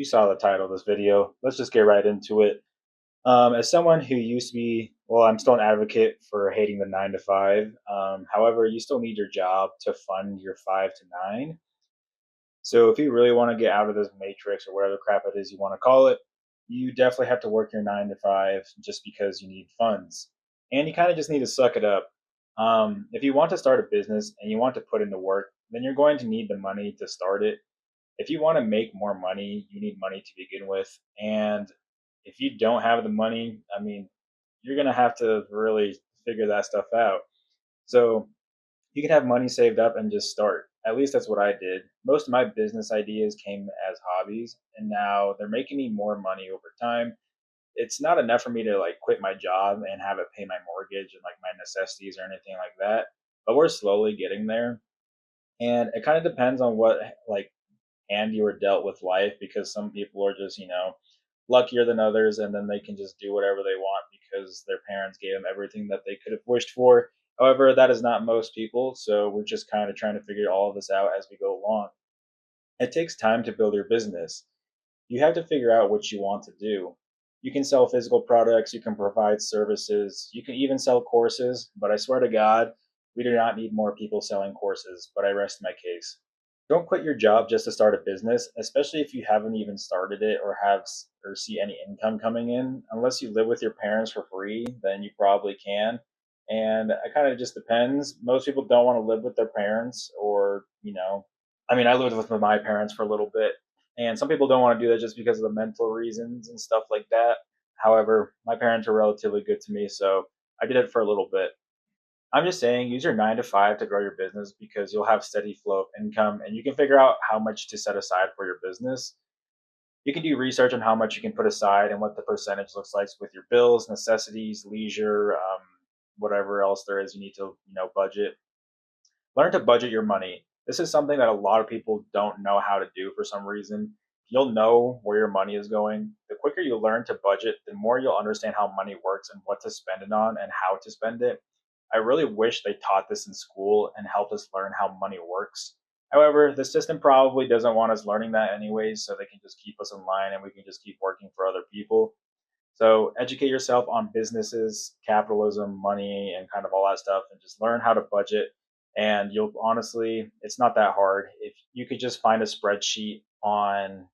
saw the title of this video. Let's just get right into it. As someone who used to be, well, I'm still an advocate for hating the 9 to 5. However, you still need your job to fund your 5 to 9. So if you really want to get out of this matrix or whatever crap it is you want to call it, you definitely have to work your 9 to 5 just because you need funds. And you kind of just need to suck it up. If you want to start a business and you want to put in the work, then you're going to need the money to start it. If you want to make more money, you need money to begin with. And if you don't have the money, I mean, you're going to have to really figure that stuff out. So you can have money saved up and just start. At least that's what I did. Most of my business ideas came as hobbies, and now they're making me more money over time. It's not enough for me to like quit my job and have it pay my mortgage and like my necessities or anything like that, but we're slowly getting there. And it kind of depends on what like hand you were dealt with life, because some people are just, luckier than others, and then they can just do whatever they want because their parents gave them everything that they could have wished for. However, that is not most people, so we're just kind of trying to figure all of this out as we go along. It takes time to build your business. You have to figure out what you want to do. You can sell physical products, you can provide services, you can even sell courses, but I swear to God, we do not need more people selling courses, but I rest my case. Don't quit your job just to start a business, especially if you haven't even started it or or see any income coming in. Unless you live with your parents for free, then you probably can. And it kind of just depends. Most people don't want to live with their parents, or, I mean, I lived with my parents for a little bit, and some people don't want to do that just because of the mental reasons and stuff like that. However, my parents are relatively good to me, so I did it for a little bit. I'm just saying, use your 9 to 5 to grow your business because you'll have steady flow of income and you can figure out how much to set aside for your business. You can do research on how much you can put aside and what the percentage looks like with your bills, necessities, leisure, whatever else there is you need to, budget. Learn to budget your money. This is something that a lot of people don't know how to do for some reason. You'll know where your money is going. The quicker you learn to budget, the more you'll understand how money works and what to spend it on and how to spend it. I really wish they taught this in school and helped us learn how money works. However, the system probably doesn't want us learning that anyways, so they can just keep us in line and we can just keep working for other people. So educate yourself on businesses, capitalism, money, and kind of all that stuff, and just learn how to budget. And you'll honestly, it's not that hard. If you could just find a spreadsheet on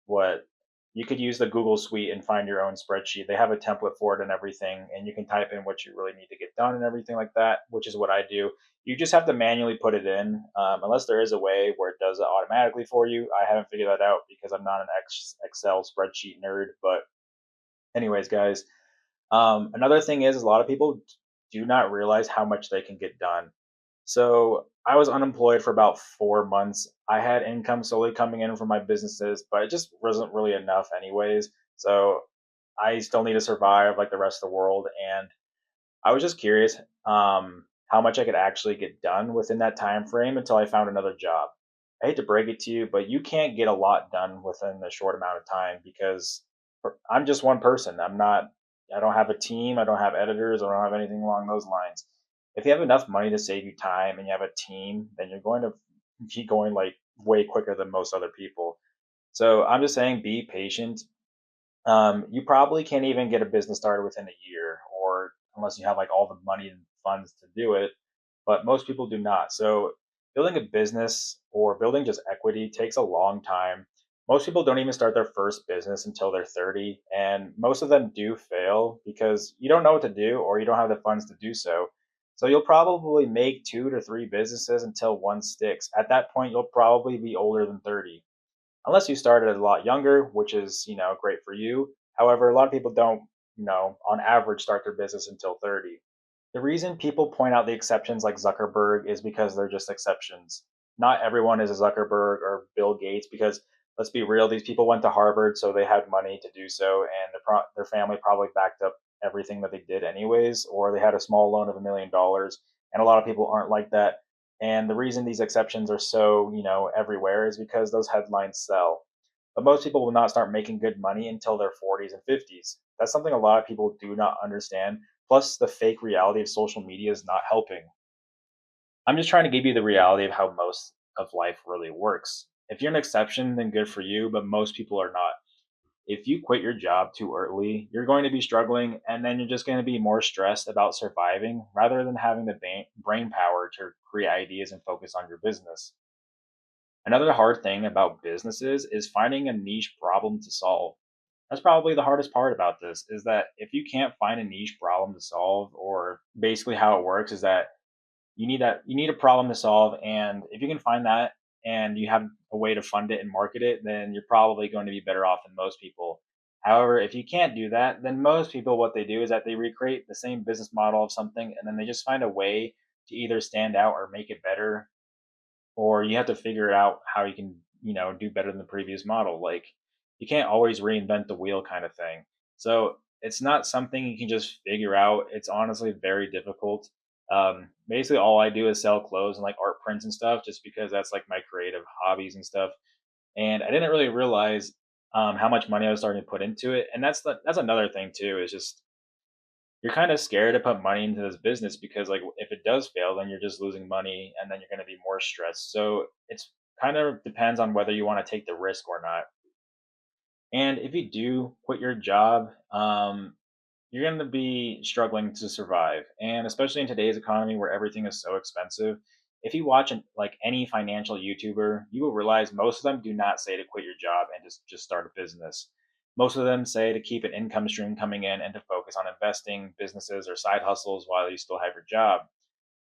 what you could use the Google Suite and find your own spreadsheet. They have a template for it and everything, and you can type in what you really need to get done and everything like that, which is what I do. You just have to manually put it in, unless there is a way where it does it automatically for you. I haven't figured that out because I'm not an Excel spreadsheet nerd. But anyways, guys, another thing is a lot of people do not realize how much they can get done. So I was unemployed for about 4 months. I had income slowly coming in from my businesses, but it just wasn't really enough, anyways. So I still need to survive like the rest of the world. And I was just curious how much I could actually get done within that time frame until I found another job. I hate to break it to you, but you can't get a lot done within a short amount of time because I'm just one person. I don't have a team. I don't have editors. I don't have anything along those lines. If you have enough money to save you time and you have a team, then you're going to keep going like way quicker than most other people. So I'm just saying, be patient. You probably can't even get a business started within a year, or unless you have like all the money and funds to do it. But most people do not. So building a business or building just equity takes a long time. Most people don't even start their first business until they're 30, and most of them do fail because you don't know what to do or you don't have the funds to do so. So you'll probably make 2 to 3 businesses until one sticks. At that point, you'll probably be older than 30, unless you started a lot younger, which is, great for you. However, a lot of people don't, on average start their business until 30. The reason people point out the exceptions like Zuckerberg is because they're just exceptions. Not everyone is a Zuckerberg or Bill Gates, because let's be real, these people went to Harvard, so they had money to do so, and their family probably backed up everything that they did anyways, or they had a small loan of $1 million. And a lot of people aren't like that. And the reason these exceptions are so, everywhere is because those headlines sell. But most people will not start making good money until their 40s and 50s. That's something a lot of people do not understand. Plus, the fake reality of social media is not helping. I'm just trying to give you the reality of how most of life really works. If you're an exception, then good for you, but most people are not. If you quit your job too early, you're going to be struggling and then you're just going to be more stressed about surviving rather than having the brain power to create ideas and focus on your business. Another hard thing about businesses is finding a niche problem to solve. That's probably the hardest part about this is that if you can't find a niche problem to solve, or basically how it works is that you need a problem to solve, and if you can find that and you have a way to fund it and market it, then you're probably going to be better off than most people. However, if you can't do that, then most people what they do is that they recreate the same business model of something and then they just find a way to either stand out or make it better, or you have to figure out how you can, do better than the previous model. Like you can't always reinvent the wheel kind of thing. So it's not something you can just figure out. It's honestly very difficult. Basically all I do is sell clothes and like art prints and stuff just because that's like my creative hobbies and stuff. And I didn't really realize how much money I was starting to put into it. And that's another thing too, is just you're kind of scared to put money into this business because like if it does fail then you're just losing money and then you're going to be more stressed. So it's kind of depends on whether you want to take the risk or not. And if you do quit your job, you're going to be struggling to survive, and especially in today's economy where everything is so expensive. If you watch like any financial YouTuber, you will realize most of them do not say to quit your job and just start a business. Most of them say to keep an income stream coming in and to focus on investing, businesses, or side hustles while you still have your job.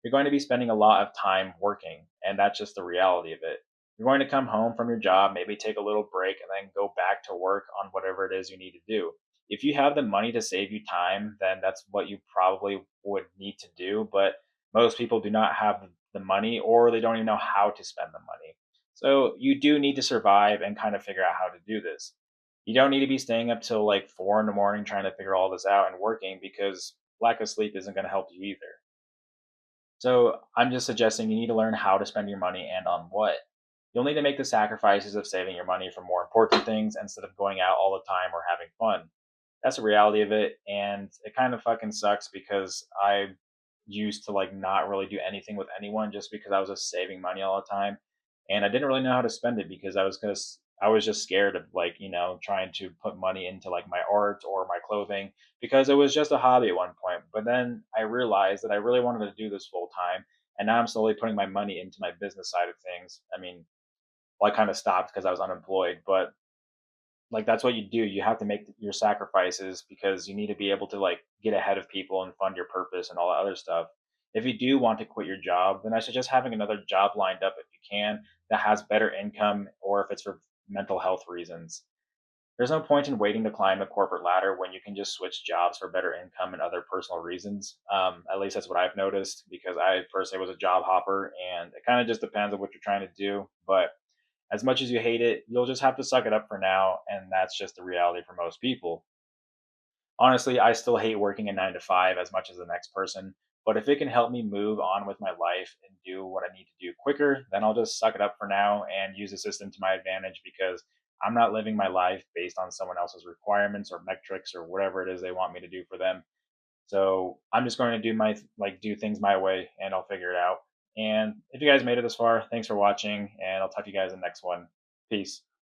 You're going to be spending a lot of time working, and that's just the reality of it. You're going to come home from your job, maybe take a little break, and then go back to work on whatever it is you need to do. If you have the money to save you time, then that's what you probably would need to do. But most people do not have the money, or they don't even know how to spend the money. So you do need to survive and kind of figure out how to do this. You don't need to be staying up till like 4 in the morning trying to figure all this out and working, because lack of sleep isn't going to help you either. So I'm just suggesting you need to learn how to spend your money and on what. You'll need to make the sacrifices of saving your money for more important things instead of going out all the time or having fun. That's the reality of it, and it kind of fucking sucks because I used to like not really do anything with anyone just because I was just saving money all the time, and I didn't really know how to spend it because I was just scared of like trying to put money into like my art or my clothing because it was just a hobby at one point. But then I realized that I really wanted to do this full time, and now I'm slowly putting my money into my business side of things. I mean, well, I kind of stopped because I was unemployed, but like that's what you do. You have to make your sacrifices because you need to be able to like get ahead of people and fund your purpose and all that other stuff. If you do want to quit your job, then I suggest having another job lined up if you can that has better income, or if it's for mental health reasons. There's no point in waiting to climb the corporate ladder when you can just switch jobs for better income and other personal reasons. At least that's what I've noticed because I personally was a job hopper, and it kind of just depends on what you're trying to do. But as much as you hate it, you'll just have to suck it up for now, and that's just the reality for most people. Honestly, I still hate working a 9 to 5 as much as the next person, but if it can help me move on with my life and do what I need to do quicker, then I'll just suck it up for now and use the system to my advantage because I'm not living my life based on someone else's requirements or metrics or whatever it is they want me to do for them. So I'm just going to do things my way and I'll figure it out. And if you guys made it this far, thanks for watching, and I'll talk to you guys in the next one. Peace.